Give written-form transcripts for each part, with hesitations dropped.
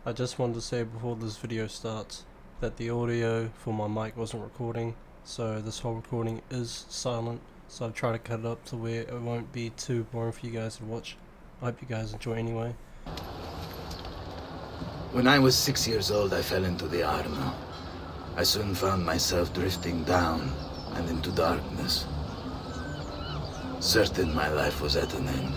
I just wanted to say before this video starts that the audio for my mic wasn't recording, so this whole recording is silent, so I've tried to cut it up to where it won't be too boring for you guys to watch. I hope you guys enjoy anyway. When I was 6 years old, I fell into the Arno. I soon found myself drifting down and into darkness. Certain my life was at an end.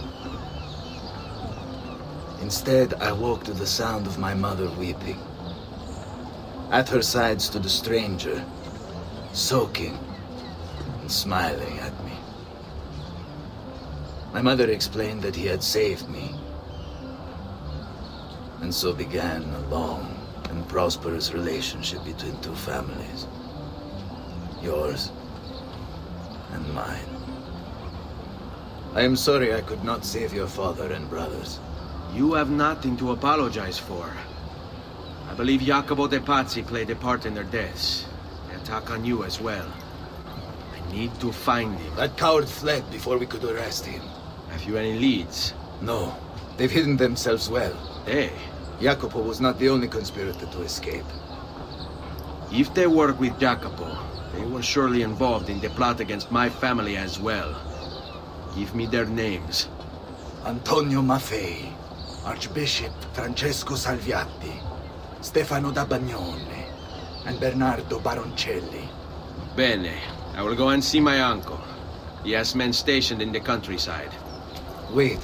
Instead, I woke to the sound of my mother weeping. At her side stood a stranger, soaking and smiling at me. My mother explained that he had saved me. And so began a long and prosperous relationship between two families. Yours and mine. I am sorry I could not save your father and brothers. You have nothing to apologize for. I believe Jacopo de Pazzi played a part in their deaths. The attack on you as well. I need to find him. That coward fled before we could arrest him. Have you any leads? No, they've hidden themselves well. Hey. Jacopo was not the only conspirator to escape. If they work with Jacopo, they were surely involved in the plot against my family as well. Give me their names. Antonio Maffei, Archbishop Francesco Salviati, Stefano da Bagnone, and Bernardo Baroncelli. Bene. I will go and see my uncle. He has men stationed in the countryside. Wait.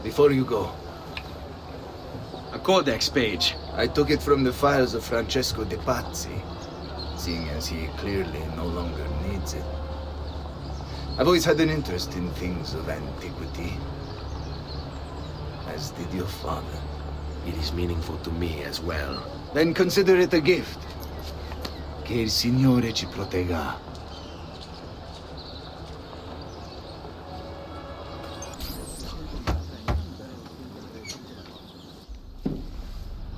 Before you go. A codex page. I took it from the files of Francesco de Pazzi, seeing as he clearly no longer needs it. I've always had an interest in things of antiquity, as did your father. It is meaningful to me as well. Then consider it a gift. Che il Signore ci protegga.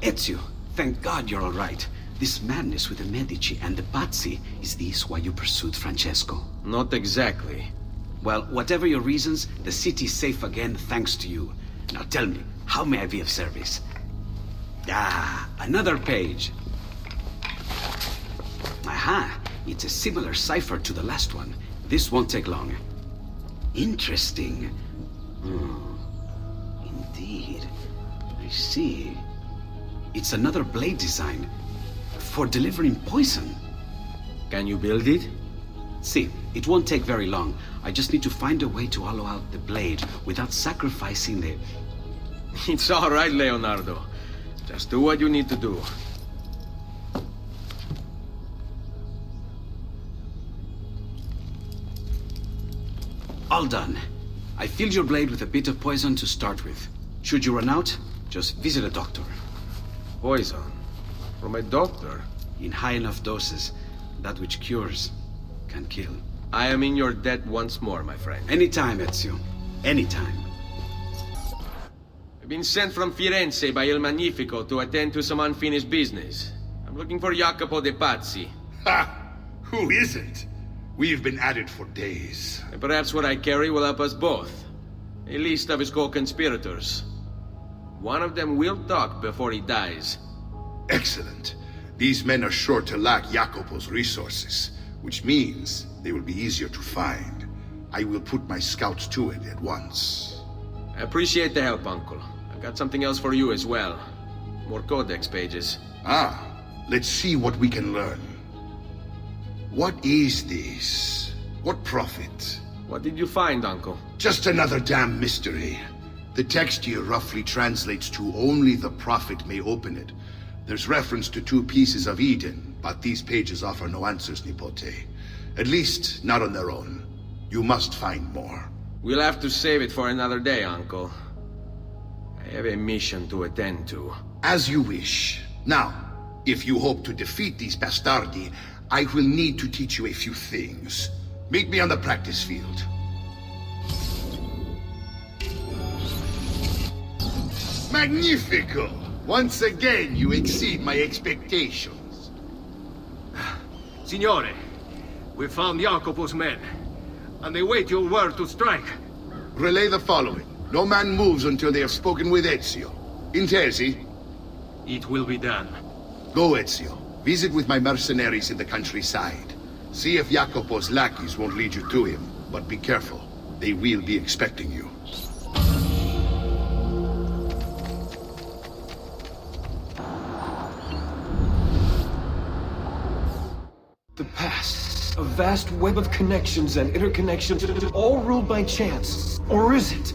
Ezio, thank God you're all right. This madness with the Medici and the Pazzi, is this why you pursued Francesco? Not exactly. Well, whatever your reasons, the city's safe again thanks to you. Now tell me, how may I be of service? Ah, another page. Aha, it's a similar cipher to the last one. This won't take long. Interesting. Indeed. I see. It's another blade design for delivering poison. Can you build it? See, it won't take very long. I just need to find a way to hollow out the blade without sacrificing the... It's all right, Leonardo. Just do what you need to do. All done. I filled your blade with a bit of poison to start with. Should you run out, just visit a doctor. Poison? From a doctor? In high enough doses, that which cures can kill. I am in your debt once more, my friend. Anytime, Ezio. Anytime. I've been sent from Firenze by Il Magnifico to attend to some unfinished business. I'm looking for Jacopo de Pazzi. Ha! Who isn't? We've been at it for days. And perhaps what I carry will help us both. A list of his co-conspirators. One of them will talk before he dies. Excellent. These men are sure to lack Jacopo's resources, which means they will be easier to find. I will put my scouts to it at once. I appreciate the help, Uncle. I've got something else for you as well. More codex pages. Ah, let's see what we can learn. What is this? What profit? What did you find, Uncle? Just another damn mystery. The text here roughly translates to only the prophet may open it. There's reference to 2 pieces of Eden, but these pages offer no answers, Nipote. At least, not on their own. You must find more. We'll have to save it for another day, Uncle. I have a mission to attend to. As you wish. Now, if you hope to defeat these bastardi, I will need to teach you a few things. Meet me on the practice field. Magnifico! Once again, you exceed my expectations. Signore, we found Jacopo's men, and they wait your word to strike. Relay the following. No man moves until they have spoken with Ezio. Intesi? It will be done. Go, Ezio. Visit with my mercenaries in the countryside. See if Jacopo's lackeys won't lead you to him. But be careful. They will be expecting you. The past. A vast web of connections and interconnections, all ruled by chance. Or is it?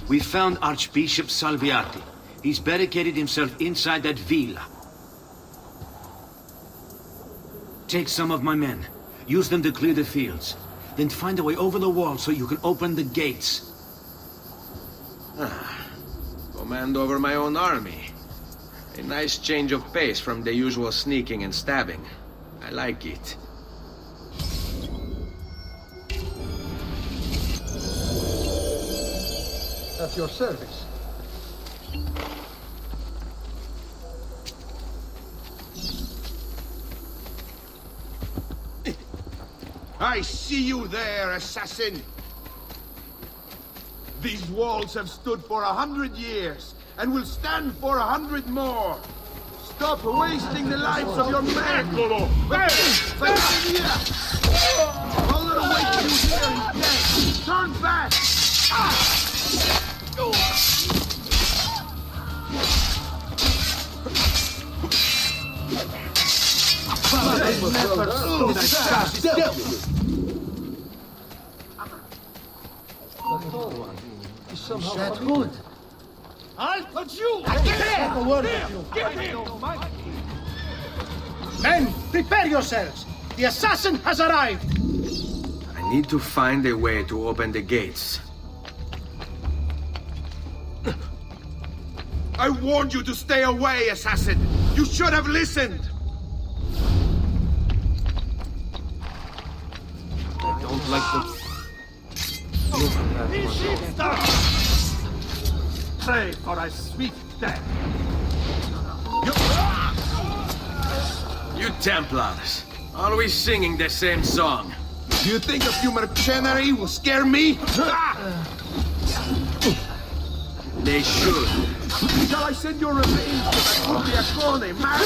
We found Archbishop Salviati. He's barricaded himself inside that villa. Take some of my men. Use them to clear the fields. Then find a way over the wall so you can open the gates. Command over my own army. A nice change of pace from the usual sneaking and stabbing. I like it. At your service. I see you there, assassin! These walls have stood for 100 years, and will stand for 100 more! Stop wasting the lives of your men! All that awaits you here is death! Turn back! That's good. I'll put you! Have a word with you. Give him! Men, prepare yourselves. The assassin has arrived. I need to find a way to open the gates. I warned you to stay away, assassin! You should have listened! I don't like the... Pray for a swift death. You Templars, always singing the same song. Do you think a few mercenary will scare me? They should. Shall I send your remains to Cupiacone, man?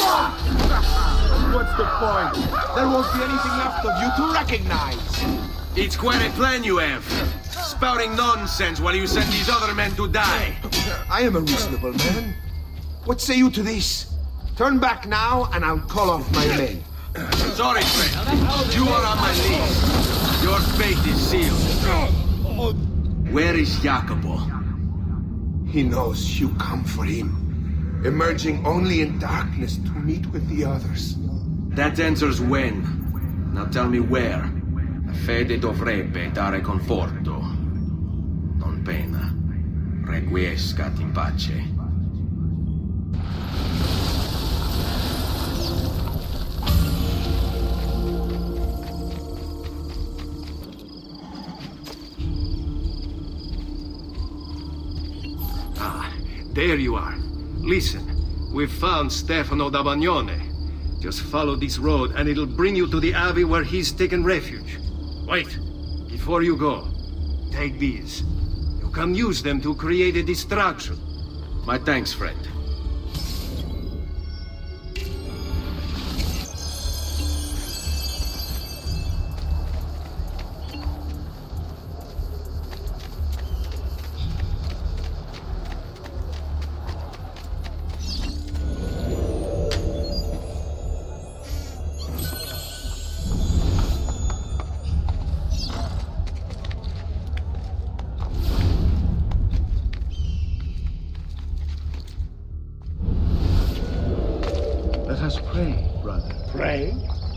What's the point? There won't be anything left of you to recognize. It's quite a plan you have. Spouting nonsense while you send these other men to die. I am a reasonable man. What say you to this? Turn back now, and I'll call off my men. Sorry, friend. You are on my list. Your fate is sealed. Where is Jacopo? He knows you come for him, emerging only in darkness to meet with the others. That answers when. Now tell me where. La fede dovrebbe dare conforto, non pena. Requiescat in pace. There you are. Listen, we've found Stefano da Bagnone. Just follow this road and it'll bring you to the abbey where he's taken refuge. Wait, before you go, take these. You can use them to create a distraction. My thanks, friend. Let us pray, brother. Pray?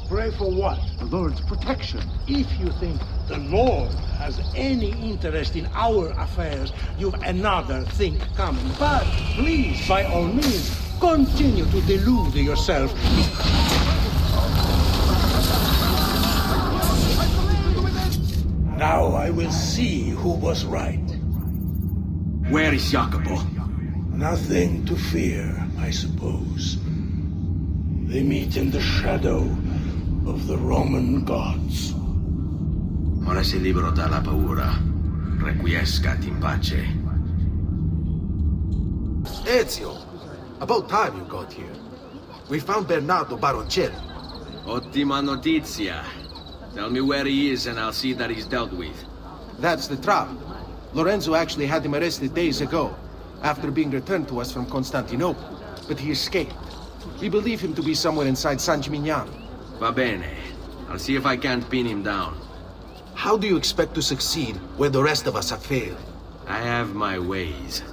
Pray for what? The Lord's protection. If you think the Lord has any interest in our affairs, you've another thing coming. But please, by all means, continue to delude yourself. Now I will see who was right. Where is Jacopo? Nothing to fear, I suppose. They meet in the shadow of the Roman gods. Ora sei libero dalla paura. Requiescat in pace. Ezio, about time you got here. We found Bernardo Baroncelli. Ottima notizia. Tell me where he is and I'll see that he's dealt with. That's the trouble. Lorenzo actually had him arrested days ago, after being returned to us from Constantinople. But he escaped. We believe him to be somewhere inside San Gimignano. Va bene. I'll see if I can't pin him down. How do you expect to succeed where the rest of us have failed? I have my ways.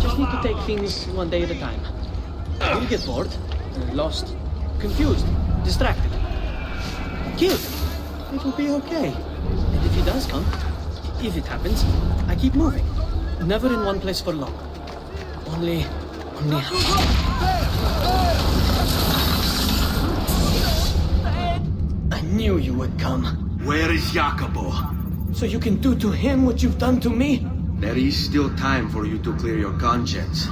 Just need to take things one day at a time. He'll get bored, lost, confused, distracted, killed. It will be okay. And if he does come, if it happens, I keep moving. Never in one place for long. Only I knew you would come. Where is Jacopo? So you can do to him what you've done to me? There is still time for you to clear your conscience.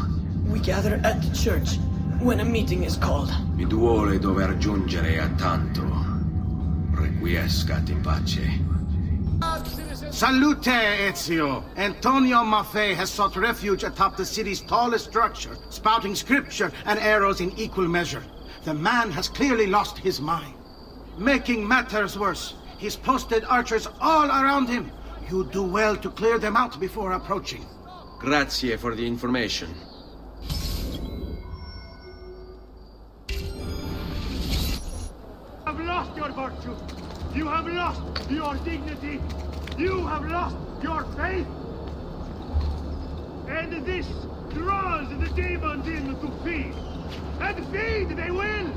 We gather at the church when a meeting is called. Mi duole dover giungere a tanto. Requiescat in pace. Salute, Ezio! Antonio Maffei has sought refuge atop the city's tallest structure, spouting scripture and arrows in equal measure. The man has clearly lost his mind. Making matters worse, he's posted archers all around him. You do well to clear them out before approaching. Grazie for the information. You have lost your virtue. You have lost your dignity. You have lost your faith. And this draws the demons in to feed. And feed they will.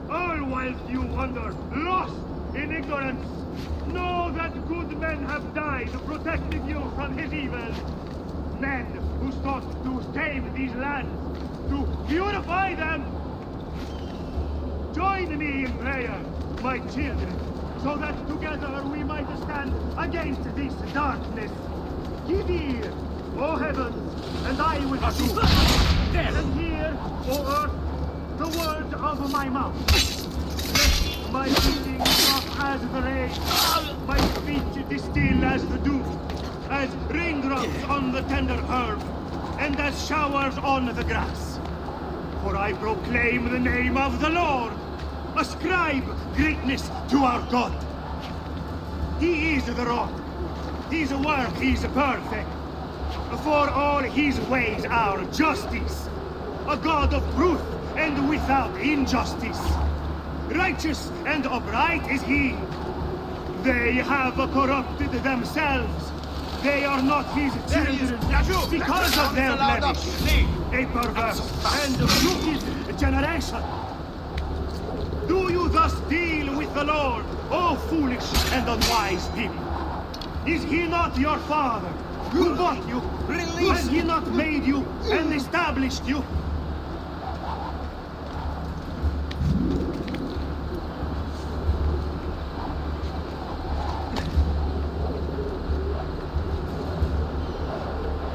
All whilst you wander, lost in ignorance. Know that good men have died protecting you from his evil. Men who sought to save these lands, to purify them. Join me in prayer, my children, so that together we might stand against this darkness. Give ear, O heavens, and I will do. And hear, O earth, the words of my mouth. My breathing drop as the rain, my speech distill as the dew, as raindrops on the tender herb, and as showers on the grass. For I proclaim the name of the Lord, ascribe greatness to our God. He is the rock, his work is perfect, for all his ways are justice, a God of truth and without injustice. Righteous and upright is he. They have corrupted themselves. They are not his children. Because of their blemish. A perverse and wicked generation. Do you thus deal with the Lord, O foolish and unwise people? Is he not your father, who bought you? Has he not made you and established you?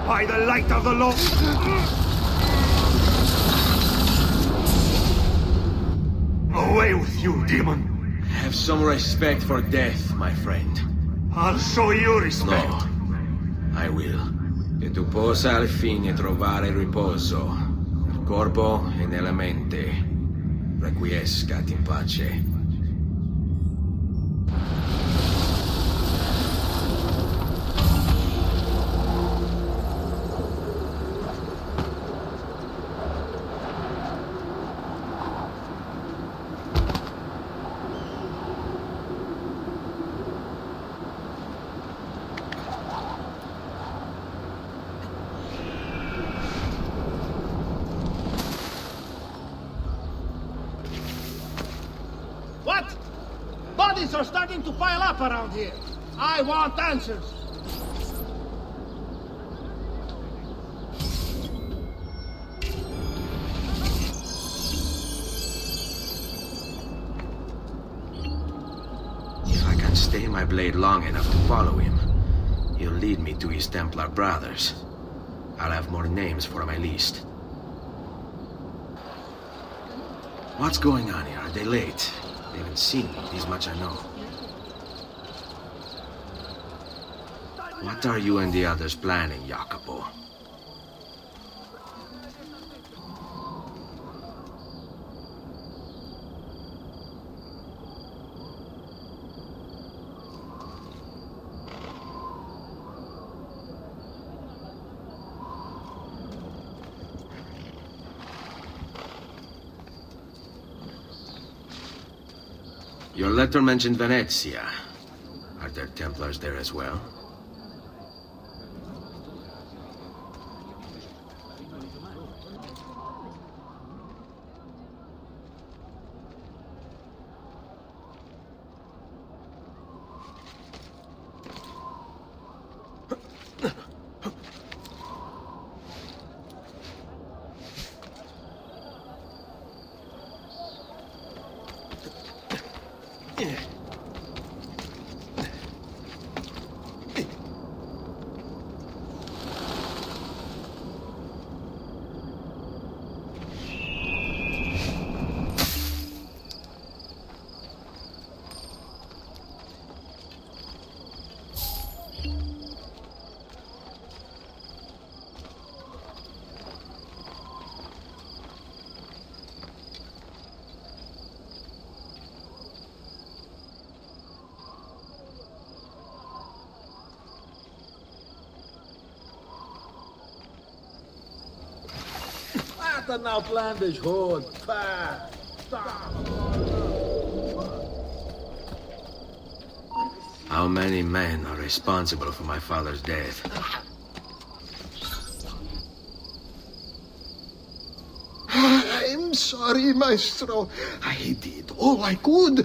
By the light of the Lord! Away with you, demon! Have some respect for death, my friend. I'll show you respect. No, I will. Che tu possa al fine trovare riposo, nel corpo e nella mente. Requiescat in pace. What? Bodies are starting to pile up around here. I want answers. If I can stay my blade long enough to follow him, he'll lead me to his Templar brothers. I'll have more names for my list. What's going on here? Are they late? They haven't seen me, this much I know. What are you and the others planning, Jacopo? Your letter mentioned Venezia. Are there Templars there as well? An outlandish horde. Stop. How many men are responsible for my father's death? I'm sorry, Maestro. I did all I could,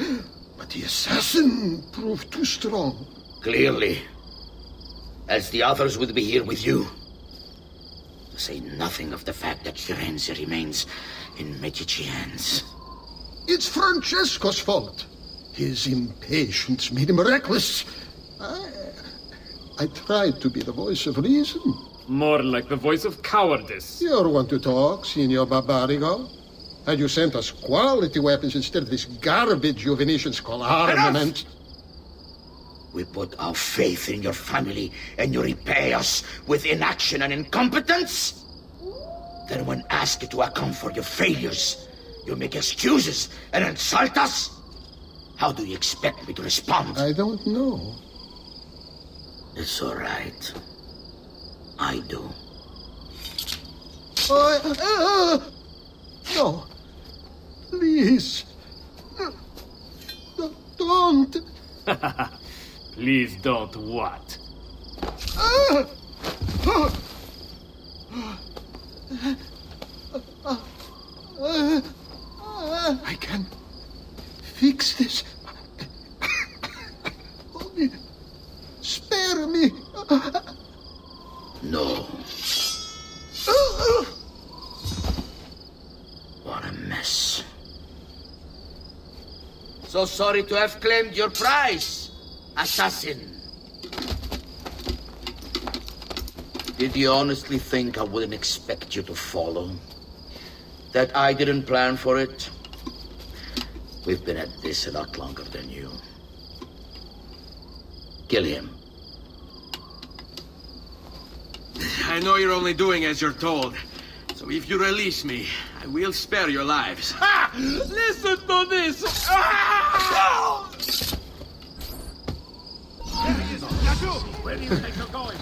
but the assassin proved too strong. Clearly. Else the others would be here with you. To say nothing of the fact that Firenze remains in Medici hands. It's Francesco's fault. His impatience made him reckless. I tried to be the voice of reason. More like the voice of cowardice. You're one to talk, Signor Barbarigo. Had you sent us quality weapons instead of this garbage you Venetians call armament... We put our faith in your family, and you repay us with inaction and incompetence? Then when asked to account for your failures, you make excuses and insult us? How do you expect me to respond? I don't know. It's all right. I do. No. Please. Don't. Please don't what? Oh. What a mess. So sorry to have claimed your prize, assassin. Did you honestly think I wouldn't expect you to follow? That I didn't plan for it? We've been at this a lot longer than you. Kill him. I know you're only doing as you're told. So if you release me, I will spare your lives. Ha! Listen to this! Ah! There he is! Yaku! Where do you think you're going?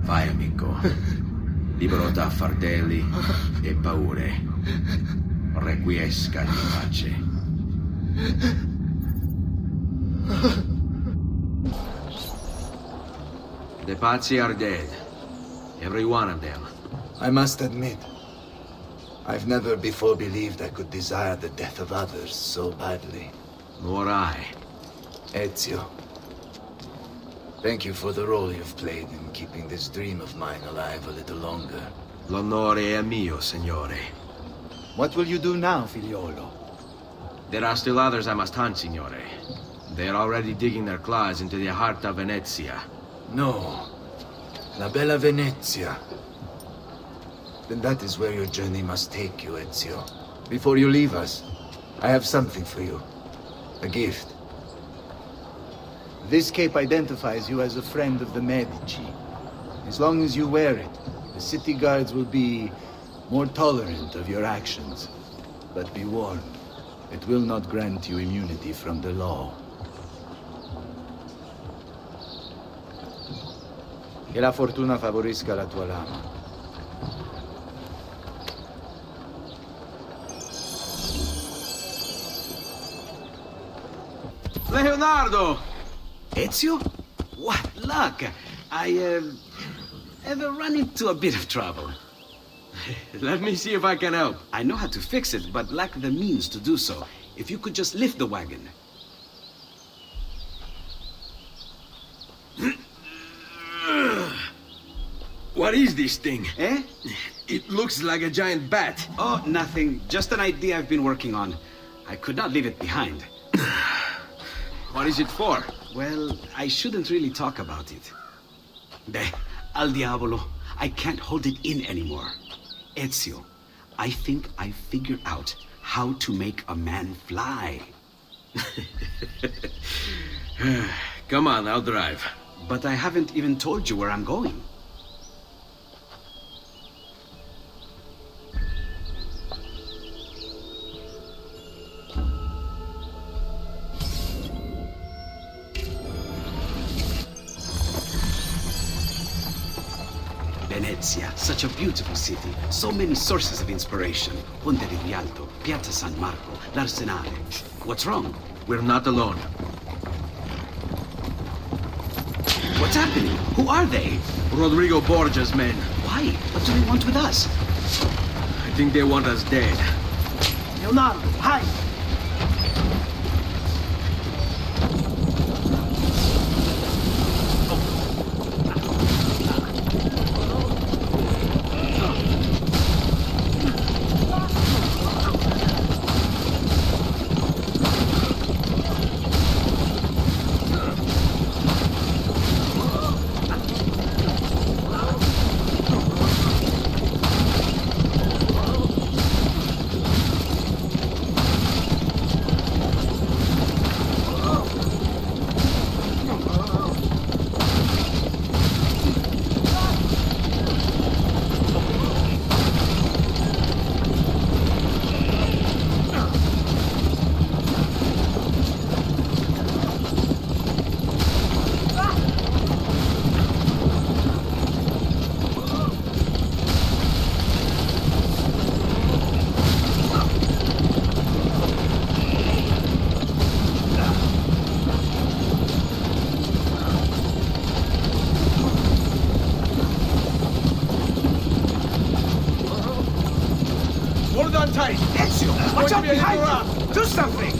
Vai, amico. Libero da fardelli e paure. Requiesca in pace. The Pazzi are dead. Every one of them. I must admit, I've never before believed I could desire the death of others so badly. Nor I. Ezio, thank you for the role you've played in keeping this dream of mine alive a little longer. L'onore è mio, signore. What will you do now, figliolo? There are still others I must hunt, signore. They are already digging their claws into the heart of Venezia. No. La bella Venezia. Then that is where your journey must take you, Ezio. Before you leave us, I have something for you. A gift. This cape identifies you as a friend of the Medici. As long as you wear it, the city guards will be more tolerant of your actions. But be warned, it will not grant you immunity from the law. Che la fortuna favorisca la tua lama. Leonardo! Ezio? What luck! I, have run into a bit of trouble. Let me see if I can help. I know how to fix it, but lack the means to do so. If you could just lift the wagon. What is this thing? Eh? It looks like a giant bat. Oh, nothing. Just an idea I've been working on. I could not leave it behind. What is it for? Well, I shouldn't really talk about it. Al diavolo. I can't hold it in anymore. Ezio, I think I figured out how to make a man fly. Come on, I'll drive. But I haven't even told you where I'm going. Venezia, such a beautiful city. So many sources of inspiration. Ponte di Rialto, Piazza San Marco, l'Arsenale. What's wrong? We're not alone. What's happening? Who are they? Rodrigo Borgia's men. Why? What do they want with us? I think they want us dead. Leonardo, hide! uptight! Ezio! Watch out behind you! Do something!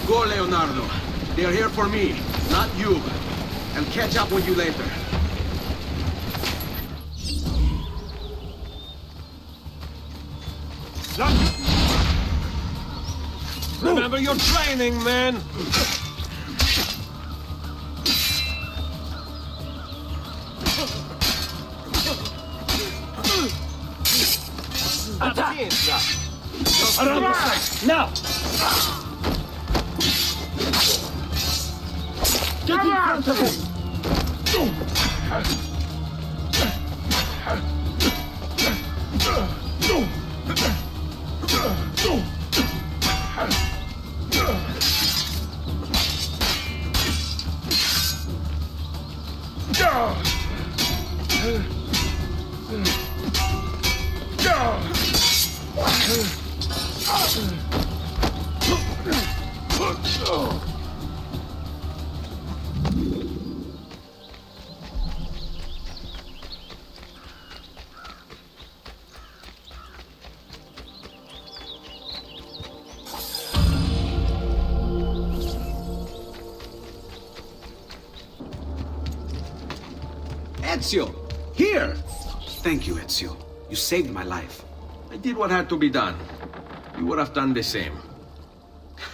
Go, Leonardo. They are here for me, not you. I'll catch up with you later. Remember your training, man! Around the side! Now! Get in front of him! Ezio! Here! Thank you, Ezio. You saved my life. I did what had to be done. You would have done the same.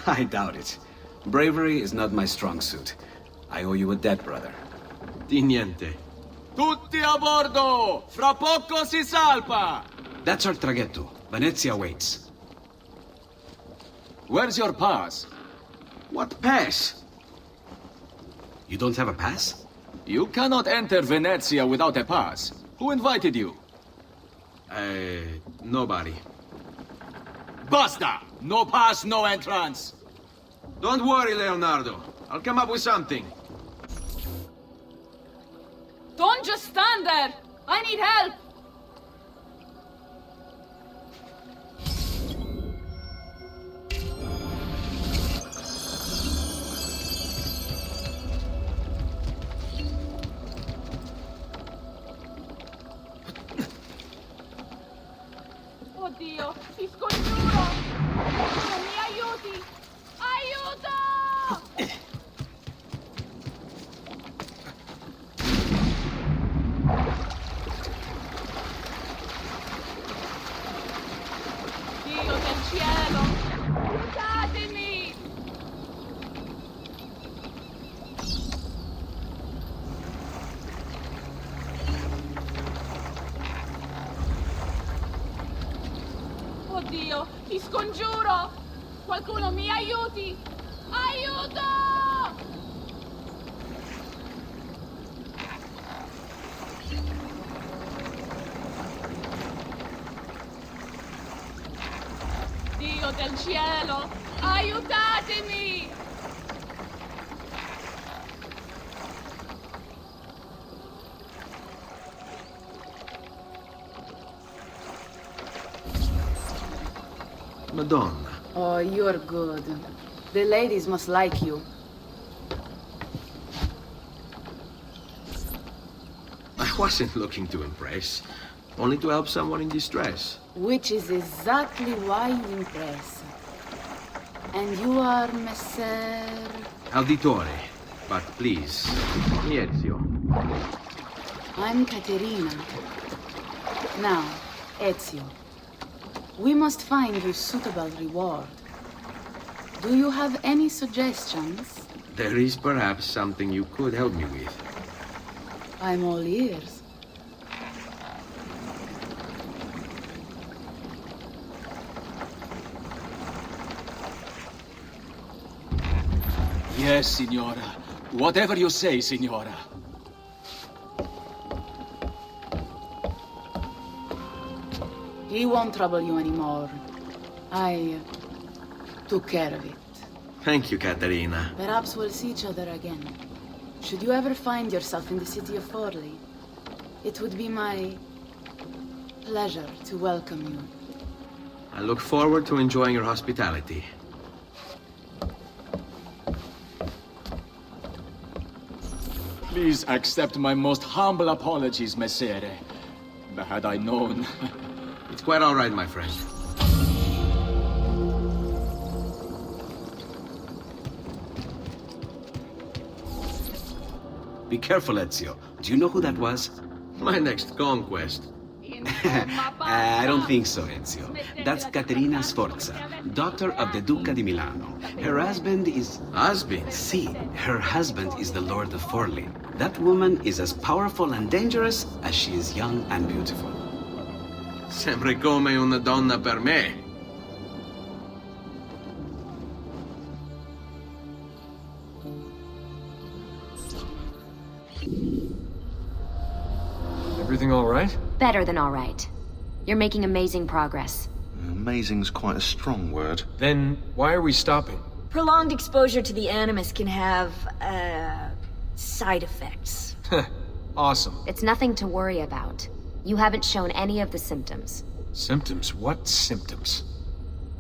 I doubt it. Bravery is not my strong suit. I owe you a debt, brother. Di niente. Tutti a bordo! Fra poco si salpa! That's our traghetto. Venezia waits. Where's your pass? What pass? You don't have a pass? You cannot enter Venezia without a pass. Who invited you? Nobody. Basta! No pass, no entrance! Don't worry, Leonardo. I'll come up with something. Don't just stand there! I need help! Oddio, ti scongiuro! Non mi aiuti! Aiuto! Dio del cielo! Aiutatemi! Oddio, ti scongiuro! Qualcuno mi aiuti! Aiuto! del cielo, aiutatemi! Madonna. Oh, you're good. The ladies must like you. I wasn't looking to impress, only to help someone in distress. Which is exactly why you impress. And you are Messer... Auditore, but please, Ezio. I'm Caterina. Now, Ezio. We must find you suitable reward. Do you have any suggestions? There is perhaps something you could help me with. I'm all ears. Yes, Signora. Whatever you say, Signora. He won't trouble you anymore. I took care of it. Thank you, Caterina. Perhaps we'll see each other again. Should you ever find yourself in the city of Forli, it would be my pleasure to welcome you. I look forward to enjoying your hospitality. Please accept my most humble apologies, Messere. Had I known... It's quite all right, my friend. Be careful, Ezio. Do you know who that was? My next conquest. I don't think so, Ezio. That's Caterina Sforza, daughter of the Duca di Milano. Her husband is... Husband? Si, her husband is the Lord of Forli. That woman is as powerful and dangerous as she is young and beautiful. Sempre come una donna per me. Everything all right? Better than all right. You're making amazing progress. Amazing's quite a strong word. Then why are we stopping? Prolonged exposure to the Animus can have, side effects. Awesome. It's nothing to worry about. You haven't shown any of the symptoms. Symptoms? What symptoms?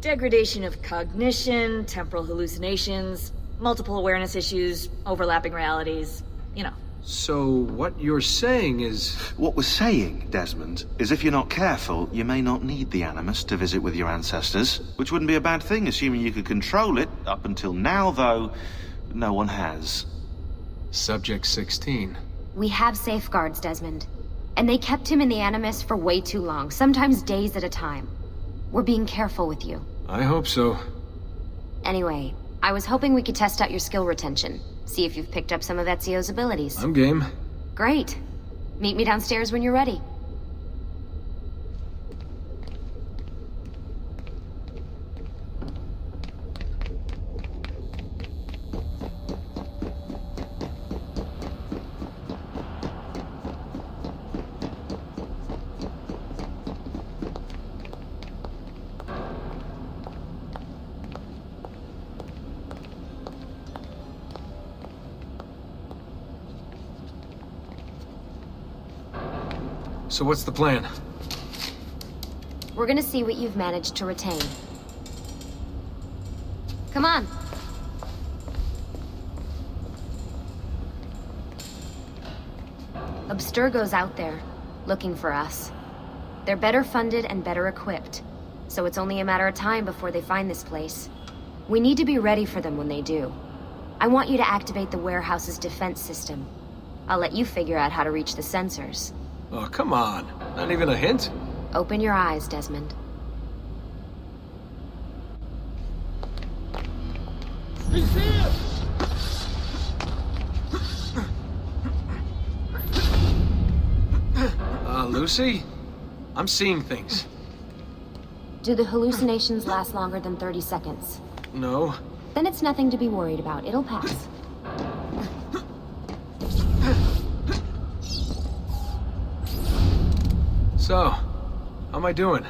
Degradation of cognition, temporal hallucinations, multiple awareness issues, overlapping realities, you know. So what you're saying is... What we're saying, Desmond, is if you're not careful, you may not need the Animus to visit with your ancestors, which wouldn't be a bad thing, assuming you could control it. Up until now, though, no one has. Subject 16. We have safeguards, Desmond. And they kept him in the Animus for way too long, sometimes days at a time. We're being careful with you. I hope so. Anyway, I was hoping we could test out your skill retention. See if you've picked up some of Ezio's abilities. I'm game. Great. Meet me downstairs when you're ready. So what's the plan? We're gonna see what you've managed to retain. Come on. Abstergo's out there, looking for us. They're better funded and better equipped, so it's only a matter of time before they find this place. We need to be ready for them when they do. I want you to activate the warehouse's defense system. I'll let you figure out how to reach the sensors. Oh, come on. Not even a hint? Open your eyes, Desmond. He's here! Lucy? I'm seeing things. Do the hallucinations last longer than 30 seconds? No. Then it's nothing to be worried about. It'll pass. So, how am I doing?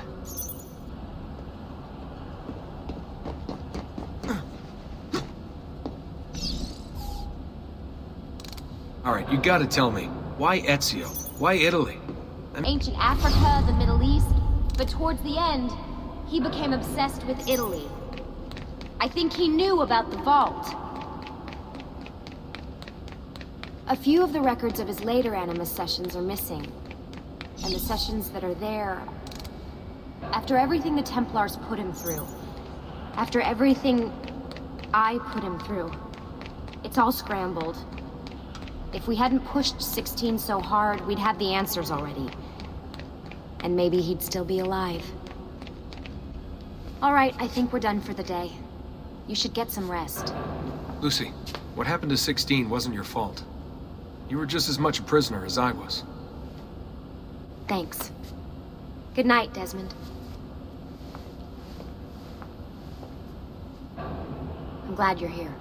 Alright, you gotta tell me. Why Ezio? Why Italy? Ancient Africa, the Middle East, but towards the end, he became obsessed with Italy. I think he knew about the vault. A few of the records of his later Animus sessions are missing. And the sessions that are there... After everything the Templars put him through, after everything I put him through, it's all scrambled. If we hadn't pushed 16 so hard, we'd have the answers already. And maybe he'd still be alive. All right, I think we're done for the day. You should get some rest. Lucy, what happened to 16 wasn't your fault. You were just as much a prisoner as I was. Thanks. Good night, Desmond. I'm glad you're here.